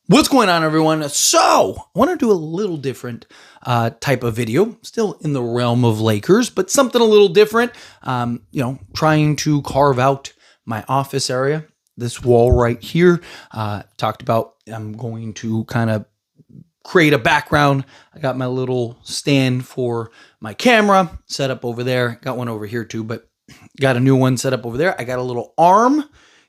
What's going on, everyone? So, I want to do a little different type of video, still in the realm of Lakers, but something a little different. Trying to carve out my office area, this wall right here. Talked about I'm going to kind of create a background. I got my little stand for my camera set up over there. Got one over here too, but got a new one set up over there. I got a little arm,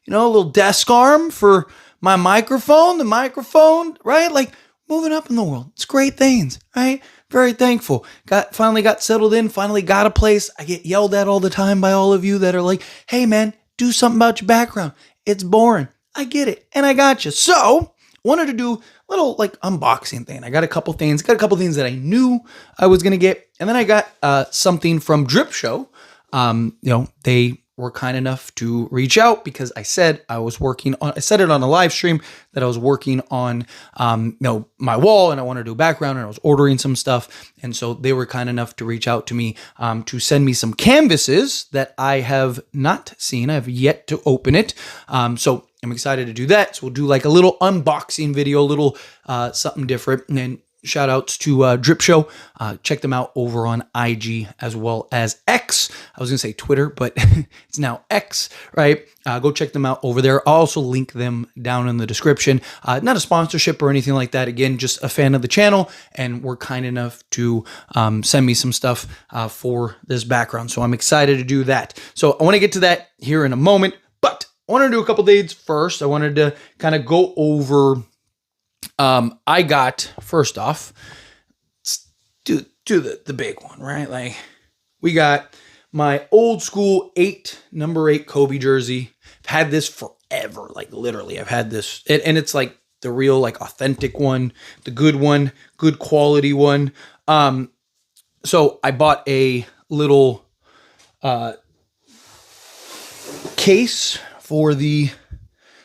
a little desk arm for my microphone, the microphone, right? Like moving up in the world. It's great things, right? Very thankful. Finally got settled in, finally got a place. I get yelled at all the time by all of you that are like, hey man, do something about your background. It's boring. I get it. And I got you. So wanted to do a little like unboxing thing. I got a couple things that I knew I was going to get. And then I got something from Dripshow. They were kind enough to reach out because I said I said it on a live stream that I was working on, my wall and I wanted to do a background and I was ordering some stuff. And so they were kind enough to reach out to me, to send me some canvases that I have not seen. I have yet to open it. So I'm excited to do that. So we'll do like a little unboxing video, a little, something different. And then shout outs to Dripshow. Check them out over on IG as well as X. I was going to say Twitter, but it's now X, right? Go check them out over there. I'll also link them down in the description. Not a sponsorship or anything like that. Again, just a fan of the channel, and were kind enough to send me some stuff for this background. So I'm excited to do that. So I want to get to that here in a moment, but I want to do a couple things first. I wanted to kind of go over I got, first off, do the big one, right? Like, we got my old school number 8 Kobe jersey. I've had this forever, like literally. I've had this, and it's like the real, like authentic one, the good one, good quality one. So I bought a little case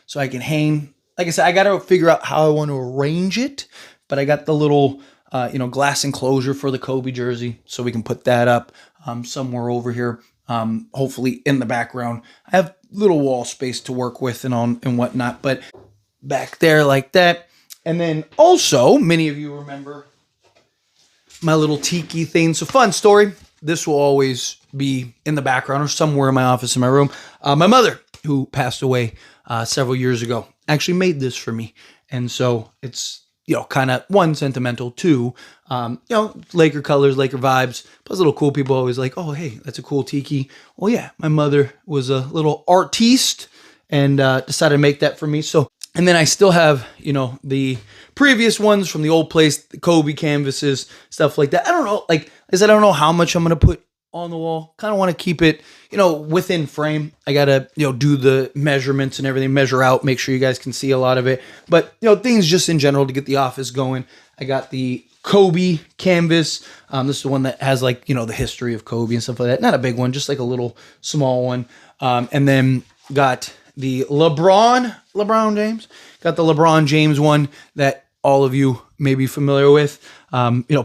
so I can hang. Like I said, I got to figure out how I want to arrange it, but I got the little, glass enclosure for the Kobe jersey, so we can put that up somewhere over here, hopefully in the background. I have little wall space to work with and whatnot, but back there like that. And then also, many of you remember my little tiki thing. So fun story. This will always be in the background or somewhere in my office, in my room. My mother, who passed away several years ago, actually made this for me. And so it's, kind of one, sentimental, two, Laker colors, Laker vibes, plus little cool people always like, oh, hey, that's a cool tiki. Well, yeah, my mother was a little artiste and decided to make that for me. So, and then I still have, the previous ones from the old place, the Kobe canvases, stuff like that. I don't know, like I said, I don't know how much I'm going to put on the wall. Kind of want to keep it, within frame. I got to, do the measurements and everything, measure out, make sure you guys can see a lot of it. But, things just in general to get the office going. I got the Kobe canvas. This is the one that has like, the history of Kobe and stuff like that. Not a big one, just like a little small one. And then got the LeBron James. Got the LeBron James one that all of you may be familiar with.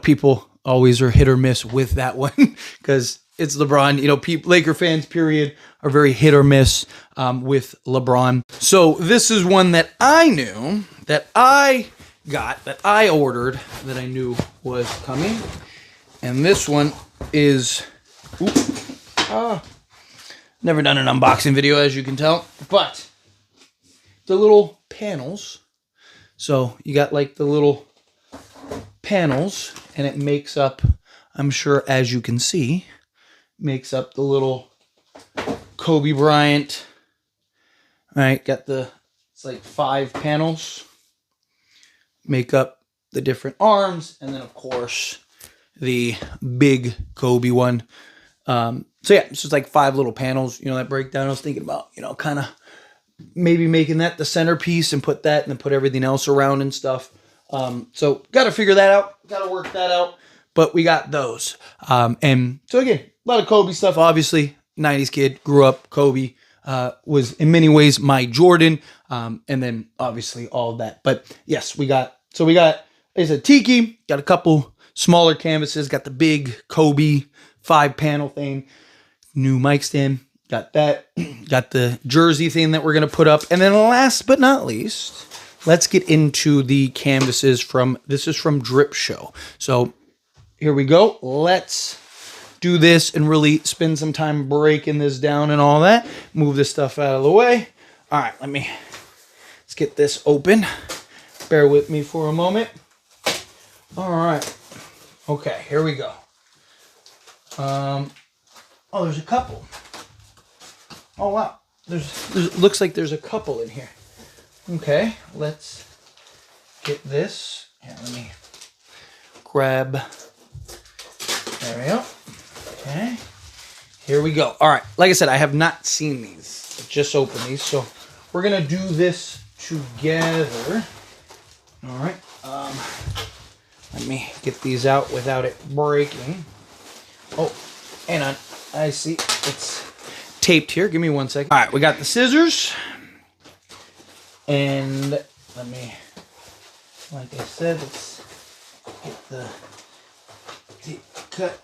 People always are hit or miss with that one because it's LeBron. Laker fans, period, are very hit or miss with LeBron. So this is one that I knew, that I got, that I ordered, that I knew was coming. And this one is, never done an unboxing video, as you can tell, but the little panels. So you got like the little panels, and it makes up, I'm sure as you can see, makes up the little Kobe Bryant. All right, it's like 5 panels, make up the different arms, and then of course the big Kobe one. So yeah, it's just like 5 little panels, that break down. I was thinking about, kind of maybe making that the centerpiece and put that and then put everything else around and stuff. So got to figure that out, got to work that out, but we got those. And so again, a lot of Kobe stuff, obviously 90s kid, grew up, Kobe, was in many ways my Jordan. And then obviously all of that, but yes, we got it's a tiki, got a couple smaller canvases, got the big Kobe 5-panel thing, new mic stand, got that, got the jersey thing that we're going to put up. And then last but not least, let's get into the canvases this is from Dripshow. So here we go. Let's do this and really spend some time breaking this down and all that. Move this stuff out of the way. All right, let's get this open. Bear with me for a moment. All right. Okay, here we go. Oh, there's a couple. Oh, wow. Looks like there's a couple in here. Okay, let's get this. Here, let me grab. There we go. Okay, here we go. All right, like I said, I have not seen these. I just opened these, so we're gonna do this together. All right. Let me get these out without it breaking. Oh, hang on. I see it's taped here. Give me 1 second. All right, we got the scissors. And let me, like I said, let's get the tape cut.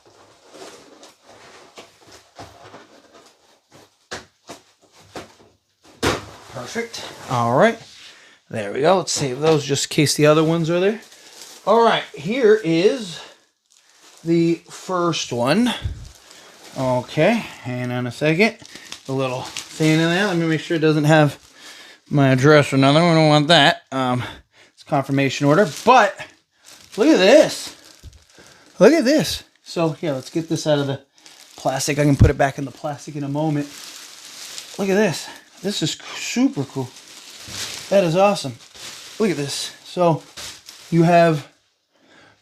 Perfect. All right. There we go. Let's save those just in case the other ones are there. All right. Here is the first one. Okay. Hang on a second. A little thing in there. Let me make sure it doesn't have my address or nothing. We don't want that. It's confirmation order. But look at this. Look at this. So here, let's get this out of the plastic. I can put it back in the plastic in a moment. Look at this. This is super cool. That is awesome. Look at this. So you have,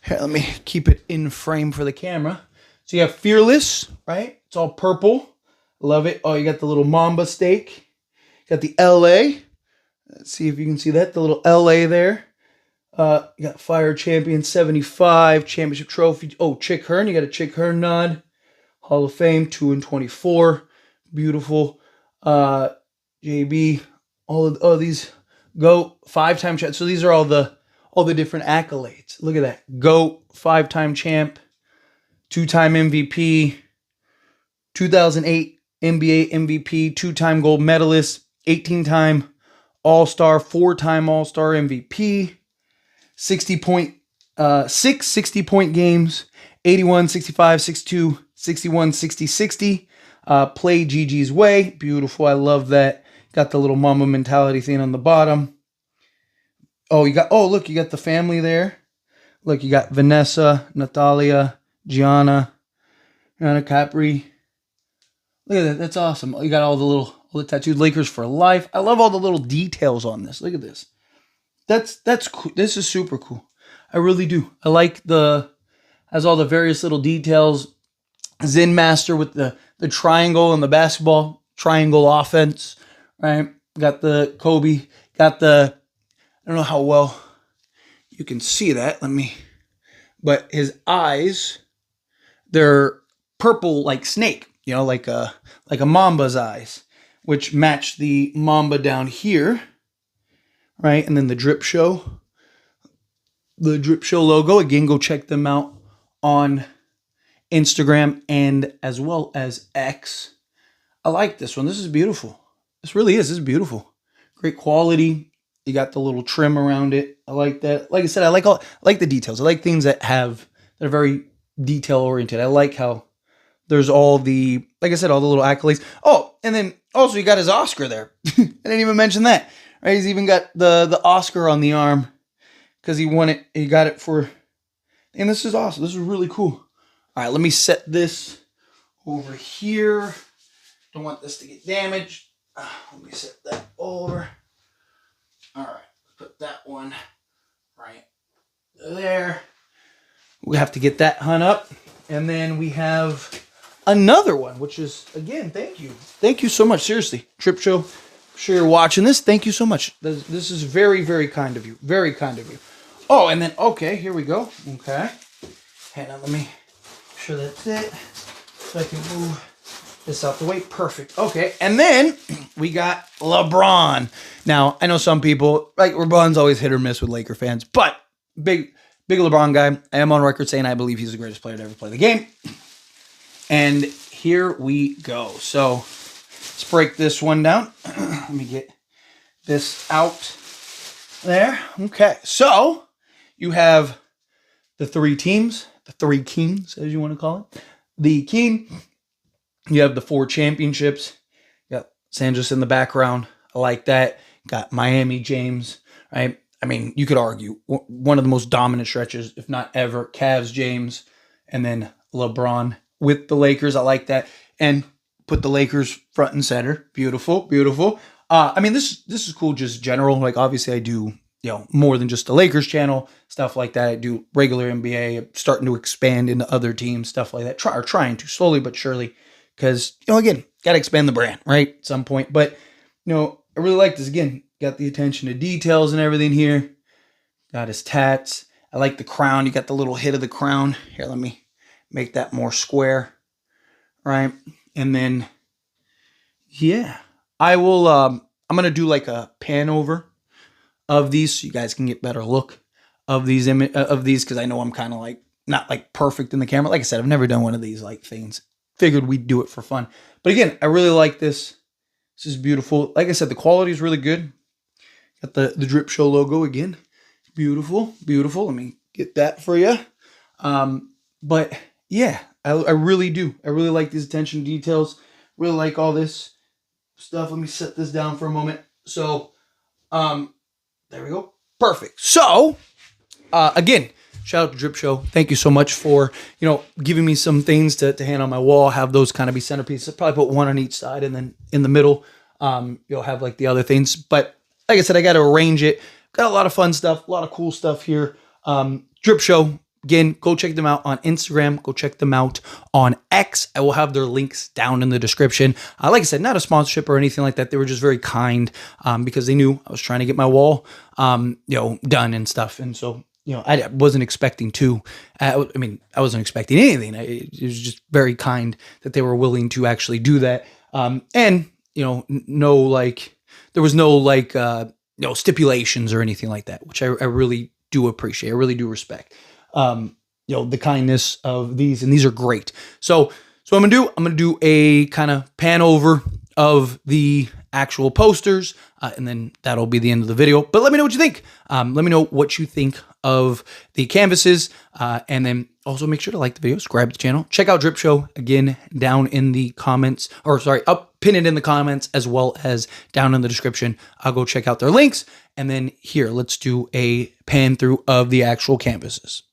here, let me keep it in frame for the camera. So you have Fearless, right? It's all purple. Love it. Oh, you got the little Mamba steak. Got the LA. Let's see if you can see that. The little LA there. You got Fire Champion 75, Championship Trophy. Oh, Chick Hearn. You got a Chick Hearn nod. Hall of Fame, 2 and 24. Beautiful. JB. All these GOAT, 5-time champ. So these are all the different accolades. Look at that. GOAT, 5-time champ, 2-time MVP, 2008 NBA MVP, 2-time gold medalist, 18-time All-Star, 4-time All-Star MVP, 60-point games, 81, 65, 62, 61, 60, 60. Play Gigi's way. Beautiful. I love that. Got the little mama mentality thing on the bottom. Oh, look, you got the family there. Look, you got Vanessa, Natalia, Gianna Capri. Look at that. That's awesome. You got all the tattooed Lakers for life. I love all the little details on this. Look at this. That's cool. This is super cool. I really do. I like has all the various little details. Zen Master with the triangle and the basketball triangle offense, right? Got the Kobe. Got I don't know how well you can see that. But his eyes, they're purple like snake, like a mamba's eyes, which match the mamba down here, right? And then the Dripshow logo. Again, go check them out on Instagram and as well as X. I like this one. This is beautiful. This really is. This is beautiful. Great quality. You got the little trim around it. I like that. Like I said, I like the details. I like things that are very detail oriented. I like how there's all the, like I said, all the little accolades. Oh, and then also you got his Oscar there. I didn't even mention that. Right? He's even got the Oscar on the arm because he won it. He got it for, and this is awesome. This is really cool. All right, let me set this over here. Don't want this to get damaged. Let me set that over. All right, put that one right there. We have to get that hung up. And then we have another one, which is, again, thank you. Thank you so much. Seriously, Dripshow, I'm sure you're watching this. Thank you so much. This is very, very kind of you. Very kind of you. Oh, and then, okay, here we go. Okay. Hang on, let me make sure that's it. So I can move this out the way. Perfect. Okay. And then we got LeBron. Now, I know some people, like, LeBron's always hit or miss with Laker fans, but big LeBron guy. I am on record saying I believe he's the greatest player to ever play the game. And here we go. So let's break this one down. Let me get this out. there. Okay, so you have the three teams, the three kings, as you want to call it. The king, you have the 4 championships. You got Sanders in the background. I like that. Got Miami, James, right? I mean, you could argue one of the most dominant stretches, if not ever. Cavs, James, and then LeBron with the Lakers. I like that. And put the Lakers front and center. Beautiful, beautiful. I mean, this is cool, just general. Like, obviously, I do, more than just the Lakers channel, stuff like that. I do regular NBA, I'm starting to expand into other teams, stuff like that. Trying to, slowly but surely, because, again, got to expand the brand, right, at some point. But, I really like this. Again, got the attention to details and everything here. Got his tats. I like the crown. You got the little hit of the crown. Here, let me make that more square, right? And then, yeah, I will, I'm going to do like a pan over of these so you guys can get better look of these because I know I'm kind of like, not like perfect in the camera. Like I said, I've never done one of these like things. Figured we'd do it for fun. But again, I really like this. This is beautiful. Like I said, the quality is really good. Got the Dripshow logo again. Beautiful, beautiful. Let me get that for you. But yeah, I really do. I really like these attention to details. Really like all this stuff. Let me set this down for a moment. So, there we go. Perfect. So, again, shout out to Dripshow. Thank you so much for, giving me some things to hang on my wall. Have those kind of be centerpieces. I'll probably put one on each side, and then in the middle, you'll have like the other things. But like I said, I got to arrange it. Got a lot of fun stuff, a lot of cool stuff here. Dripshow. Again, go check them out on Instagram. Go check them out on X. I will have their links down in the description. Like I said, not a sponsorship or anything like that. They were just very kind because they knew I was trying to get my wall, done and stuff. And so, I wasn't expecting to. I wasn't expecting anything. It was just very kind that they were willing to actually do that. And there was no stipulations or anything like that, which I really do appreciate. I really do respect. The kindness of these, and these are great. So I'm gonna do a kind of pan over of the actual posters, and then that'll be the end of the video. But let me know what you think. Let me know what you think of the canvases, and then also make sure to like the video, subscribe to the channel, check out Dripshow again down in the comments, pin it in the comments as well as down in the description. I'll go check out their links, and then here, let's do a pan through of the actual canvases.